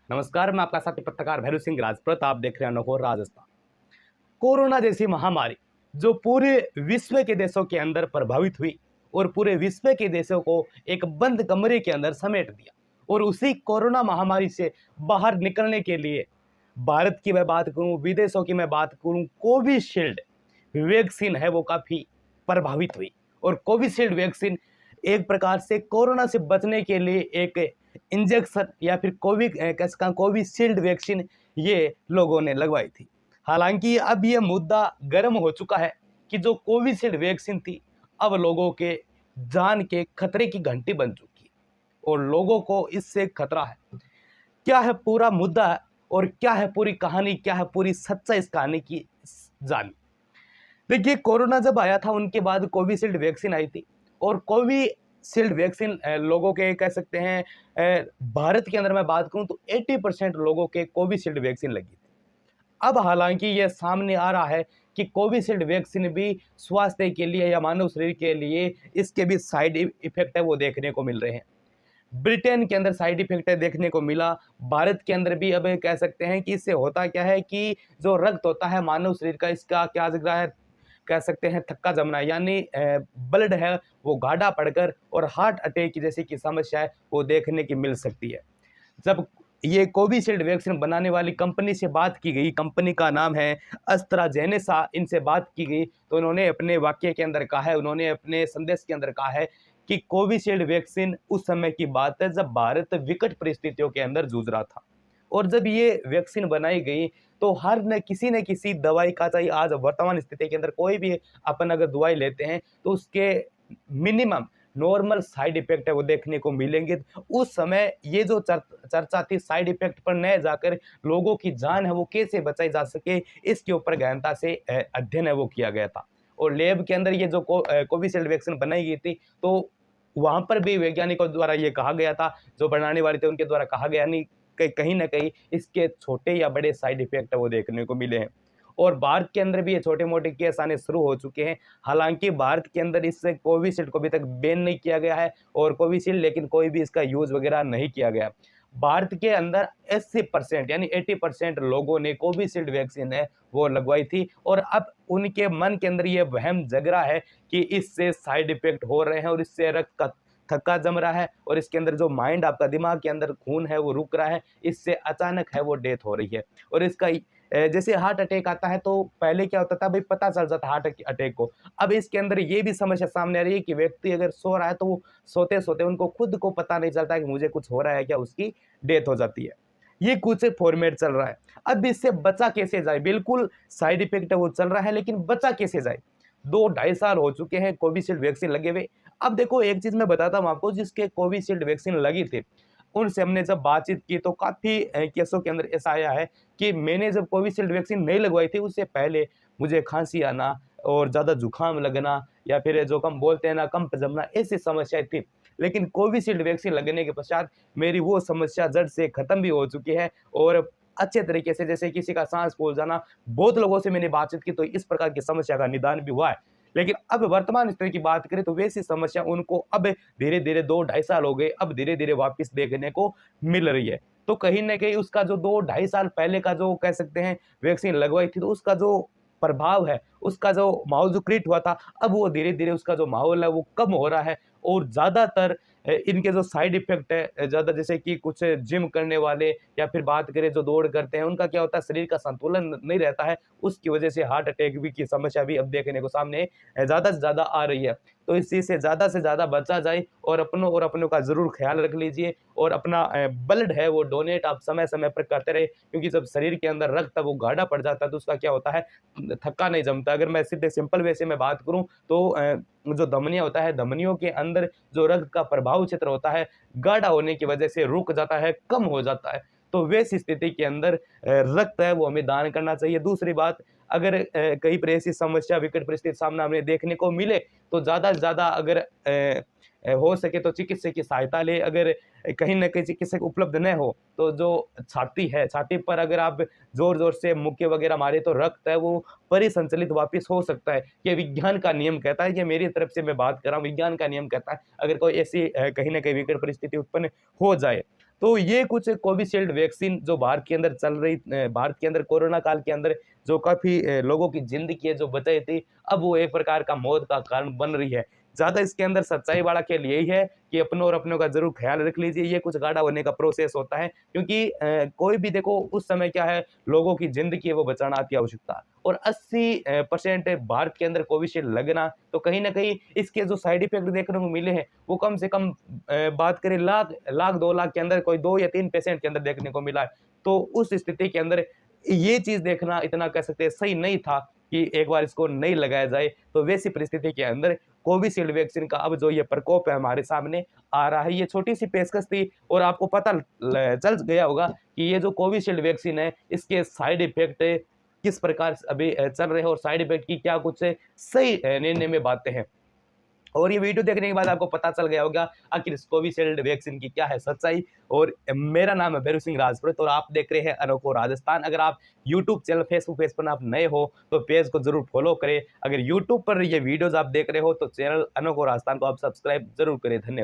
नमस्कार, मैं आपका साथी पत्रकार भैरू सिंह राजपूत। आप देख रहे हैं अनोखो राजस्थान। कोरोना जैसी महामारी जो पूरे विश्व के देशों के अंदर प्रभावित हुई और पूरे विश्व के देशों को एक बंद कमरे के अंदर समेट दिया। और उसी कोरोना महामारी से बाहर निकलने के लिए भारत की मैं बात करूं, विदेशों की मैं बात करूं, कोविशील्ड वैक्सीन है वो काफ़ी प्रभावित हुई। और कोविशील्ड वैक्सीन एक प्रकार से कोरोना से बचने के लिए एक इंजेक्शन या फिर कोविशील्ड वैक्सीन ये लोगों ने लगवाई थी। हालांकि अब ये मुद्दा गर्म हो चुका है कि जो कोविशील्ड वैक्सीन थी अब लोगों के जान के खतरे की घंटी बन चुकी है और लोगों को इससे खतरा है। क्या है पूरा मुद्दा और क्या है पूरी कहानी, क्या है पूरी सच्चाई इस कहानी की जानी। देखिए, कोरोना जब आया था उनके बाद कोविशील्ड वैक्सीन आई थी और कोविशील्ड वैक्सीन लोगों के कह सकते हैं भारत के अंदर मैं बात करूं तो 80% लोगों के कोविशील्ड वैक्सीन लगी थी। अब हालांकि यह सामने आ रहा है कि कोविशील्ड वैक्सीन भी स्वास्थ्य के लिए या मानव शरीर के लिए इसके भी साइड इफेक्ट है वो देखने को मिल रहे हैं। ब्रिटेन के अंदर साइड इफेक्ट देखने को मिला, भारत के अंदर भी अब कह सकते हैं कि इससे होता क्या है कि जो रक्त होता है मानव शरीर का, इसका क्या जगह है कह सकते हैं थक्का जमना, यानी ब्लड है वो गाढ़ा पड़कर और हार्ट अटैक जैसी की समस्या है वो देखने की मिल सकती है। जब ये कोविशील्ड वैक्सीन बनाने वाली कंपनी से बात की गई, कंपनी का नाम है एस्ट्राजेनेका, इनसे बात की गई तो उन्होंने अपने वाक्य के अंदर कहा है, उन्होंने अपने संदेश के अंदर कहा है कि कोविशील्ड वैक्सीन उस समय की बात है जब भारत विकट परिस्थितियों के अंदर जूझ रहा था। और जब ये वैक्सीन बनाई गई तो हर न किसी दवाई का, चाहे आज वर्तमान स्थिति के अंदर कोई भी अपन अगर दवाई लेते हैं तो उसके मिनिमम नॉर्मल साइड इफेक्ट है वो देखने को मिलेंगे। उस समय ये जो चर्चा थी साइड इफेक्ट पर न जाकर लोगों की जान है वो कैसे बचाई जा सके, इसके ऊपर गहनता से अध्ययन है वो किया गया था। और लैब के अंदर ये जो कोविशील्ड वैक्सीन बनाई गई थी तो वहां पर भी वैज्ञानिकों द्वारा ये कहा गया था, जो बनाने वाले थे उनके द्वारा कहा गया नहीं कहीं ना कहीं इसके छोटे या बड़े साइड इफेक्ट है वो देखने को मिले हैं। और भारत के अंदर भी ये छोटे मोटे केस आने शुरू हो चुके हैं। हालांकि भारत के अंदर इससे कोविशील्ड को अभी तक बैन नहीं किया गया है और कोविशील्ड लेकिन कोई भी इसका यूज वगैरह नहीं किया गया। भारत के अंदर 80% यानी 80% लोगों ने कोविशील्ड वैक्सीन है वो लगवाई थी और अब उनके मन के अंदर ये वहम जग रहा है कि इससे साइड इफेक्ट हो रहे हैं और इससे रक्त का थक्का जम रहा है और इसके अंदर जो माइंड आपका दिमाग के अंदर खून है वो रुक रहा है, इससे अचानक है वो डेथ हो रही है। और इसका जैसे हार्ट अटैक आता है तो पहले क्या होता था भाई पता चल जाता हार्ट अटैक को, अब इसके अंदर ये भी समस्या सामने आ रही है कि व्यक्ति अगर सो रहा है तो वो सोते सोते उनको खुद को पता नहीं चलता कि मुझे कुछ हो रहा है क्या, उसकी डेथ हो जाती है। ये कुछ फॉर्मेट चल रहा है। अब इससे बचा कैसे जाए, बिल्कुल साइड इफेक्ट वो चल रहा है लेकिन बचा कैसे जाए। 2 ढाई साल हो चुके हैं कोविशील्ड वैक्सीन लगे हुए। अब देखो एक चीज मैं बताता हूँ आपको, जिसके कोविशील्ड वैक्सीन लगी थी उनसे हमने जब बातचीत की तो काफी केसों के अंदर ऐसा आया है कि मैंने जब कोविशील्ड वैक्सीन नहीं लगवाई थी उससे पहले मुझे खांसी आना और ज़्यादा जुकाम लगना या फिर जो कम बोलते हैं ना कंप जमना, ऐसी समस्याएं थी। लेकिन कोविशील्ड वैक्सीन लगने के पश्चात मेरी वो समस्या जड़ से खत्म भी हो चुकी है और अच्छे तरीके से, जैसे किसी का सांस फूल जाना, बहुत लोगों से मैंने बातचीत की तो इस प्रकार की समस्या का निदान भी हुआ है। लेकिन अब वर्तमान स्थिति की बात करें तो वैसी समस्या उनको अब धीरे धीरे 2 ढाई साल हो गए, अब धीरे धीरे वापस देखने को मिल रही है। तो कहीं ना कहीं उसका जो 2 ढाई साल पहले का जो कह सकते हैं वैक्सीन लगवाई थी तो उसका जो प्रभाव है, उसका जो माहौल जो क्रिएट हुआ था, अब वो धीरे धीरे उसका जो माहौल है वो कम हो रहा है। और ज्यादातर इनके जो साइड इफेक्ट है ज्यादा, जैसे कि कुछ जिम करने वाले या फिर बात करें जो दौड़ करते हैं, उनका क्या होता है शरीर का संतुलन नहीं रहता है, उसकी वजह से हार्ट अटैक भी की समस्या भी अब देखने को सामने ज्यादा से ज्यादा आ रही है। तो इस चीज से ज्यादा बचा जाए और अपनों का जरूर ख्याल रख लीजिए और अपना ब्लड है वो डोनेट आप समय समय पर करते रहे, क्योंकि जब शरीर के अंदर रक्त वो गाढ़ा पड़ जाता है तो उसका क्या होता है थक्का नहीं जमता। अगर मैं सीधे सिंपल वे से मैं बात करूं तो जो धमनियां होता है, धमनियों के अंदर जो रक्त का प्रभाव क्षेत्र होता है गाढ़ा होने की वजह से रुक जाता है, कम हो जाता है। तो वैसी स्थिति के अंदर रक्त है वो हमें दान करना चाहिए। दूसरी बात, अगर कहीं पर ऐसी समस्या विकट परिस्थिति सामने हमें देखने को मिले तो ज़्यादा से ज़्यादा अगर हो सके तो चिकित्सक की सहायता ले। अगर कहीं न कहीं चिकित्सक उपलब्ध न हो तो जो छाती है, छाती पर अगर आप ज़ोर-ज़ोर से मुक्के वगैरह मारे तो रक्त है वो परिसंचलित वापस हो सकता है। ये विज्ञान का नियम कहता है, ये मेरी तरफ से मैं बात कर रहा हूँ, विज्ञान का नियम कहता है। अगर कोई ऐसी कहीं न कहीं विकट परिस्थिति उत्पन्न हो जाए। तो ये कुछ कोविशील्ड वैक्सीन जो भारत के अंदर चल रही, भारत के अंदर कोरोना काल के अंदर जो काफ़ी लोगों की ज़िंदगी है जो बचाई थी, अब वो एक प्रकार का मौत का कारण बन रही है। ज़्यादा इसके अंदर सच्चाई वाला खेल यही है कि अपनों और अपनों का ज़रूर ख़्याल रख लीजिए, ये कुछ गाढ़ा होने का प्रोसेस होता है, क्योंकि कोई भी देखो उस समय क्या है, लोगों की ज़िंदगी है वो बचाना अति आवश्यकता, और 80 परसेंट भारत के अंदर कोविशील्ड लगना, तो कहीं न कहीं इसके जो साइड इफ़ेक्ट देखने को मिले हैं, वो कम से कम बात करें लाख 2 लाख के अंदर कोई 2 या 3 पेशेंट के अंदर देखने को मिला है। तो उस स्थिति के अंदर ये चीज़ देखना इतना कह सकते हैं सही नहीं था कि एक बार इसको नहीं लगाया जाए। तो वैसी परिस्थिति के अंदर कोविशील्ड वैक्सीन का अब जो ये प्रकोप है हमारे सामने आ रहा है, ये छोटी-सी पेशकश थी, और आपको पता चल गया होगा कि ये जो कोविशील्ड वैक्सीन है, इसके साइड इफ़ेक्ट किस प्रकार से अभी चल रहे हैं, और साइड इफ़ेक्ट की क्या कुछ सही निर्णय में बातें हैं। और ये वीडियो देखने के बाद आपको पता चल गया होगा आखिर इस कोविशील्ड वैक्सीन की क्या है सच्चाई। और मेरा नाम है भैरू सिंह राजपूत और आप देख रहे हैं अनोखो राजस्थान। अगर आप यूट्यूब चैनल, फेसबुक पेज पर आप नए हो तो पेज को जरूर फॉलो करें। अगर यूट्यूब पर ये वीडियोज आप देख रहे हो तो चैनल अनोखो राजस्थान को आप सब्सक्राइब जरूर करें। धन्यवाद।